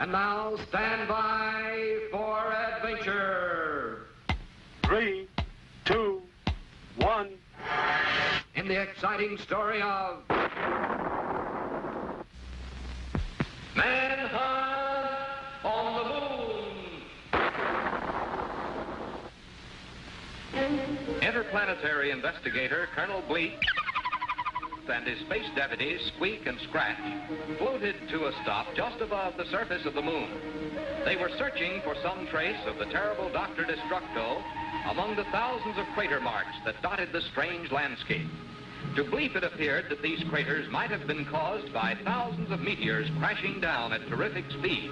And now stand by for adventure. 3, 2, 1. In the exciting story of Manhunt on the Moon. Interplanetary investigator Colonel Bleep and his space deputies, Squeak and Scratch, floated to a stop just above the surface of the moon. They were searching for some trace of the terrible Dr. Destructo among the thousands of crater marks that dotted the strange landscape. To Bleep, it appeared that these craters might have been caused by thousands of meteors crashing down at terrific speed.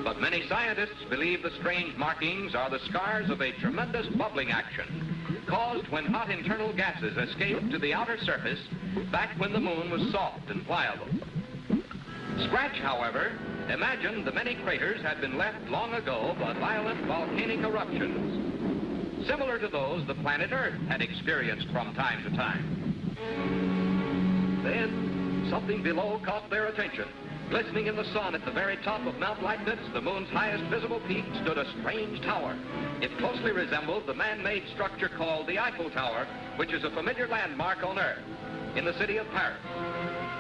But many scientists believe the strange markings are the scars of a tremendous bubbling action caused when hot internal gases escaped to the outer surface back when the moon was soft and pliable. Scratch, however, imagined the many craters had been left long ago by violent volcanic eruptions, similar to those the planet Earth had experienced from time to time. Then something below caught their attention. Glistening in the sun at the very top of Mount Leibniz, the moon's highest visible peak, stood a strange tower. It closely resembled the man-made structure called the Eiffel Tower, which is a familiar landmark on Earth, in the city of Paris.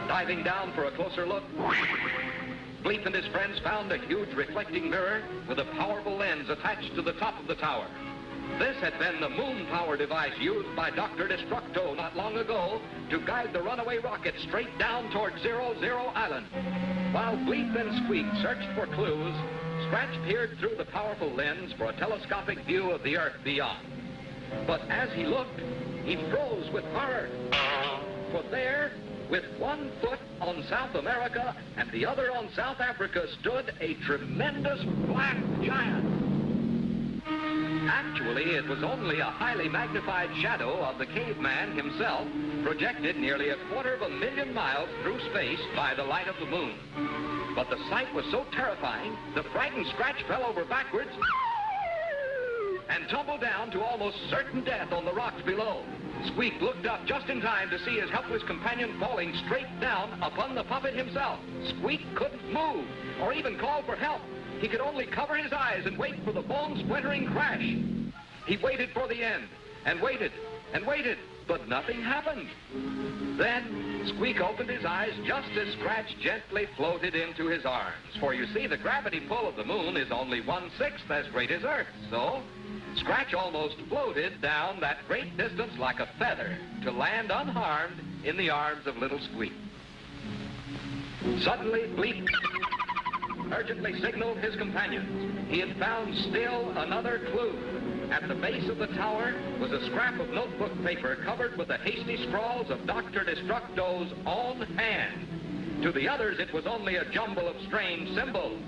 Diving down for a closer look, Bleep and his friends found a huge reflecting mirror with a powerful lens attached to the top of the tower. This had been the moon power device used by Dr. Destructo not long ago to guide the runaway rocket straight down toward 00 Island. While Bleep and Squeak searched for clues, Scratch peered through the powerful lens for a telescopic view of the Earth beyond. But as he looked, he froze with horror. For there, with one foot on South America and the other on South Africa, stood a tremendous black giant. Actually, it was only a highly magnified shadow of the caveman himself, projected nearly 250,000 miles through space by the light of the moon. But the sight was so terrifying, the frightened Scratch fell over backwards and tumbled down to almost certain death on the rocks below. Squeak looked up just in time to see his helpless companion falling straight down upon the puppet himself. Squeak couldn't move or even call for help. He could only cover his eyes and wait for the bone-splintering crash. He waited for the end, and waited, but nothing happened. Then Squeak opened his eyes just as Scratch gently floated into his arms. For you see, the gravity pull of the moon is only 1/6 as great as Earth, so Scratch almost floated down that great distance like a feather to land unharmed in the arms of little Squeak. Suddenly, Bleep urgently signaled his companions. He had found still another clue. At the base of the tower was a scrap of notebook paper covered with the hasty scrawls of Dr. Destructo's own hand. To the others, it was only a jumble of strange symbols.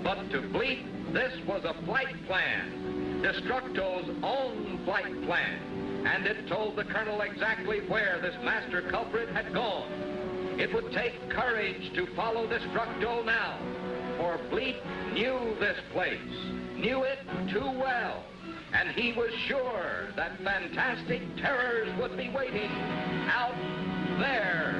But to Bleep, this was a flight plan, Destructo's own flight plan. And it told the colonel exactly where this master culprit had gone. It would take courage to follow Destructo now. For Bleep knew this place, knew it too well, and he was sure that fantastic terrors would be waiting out there.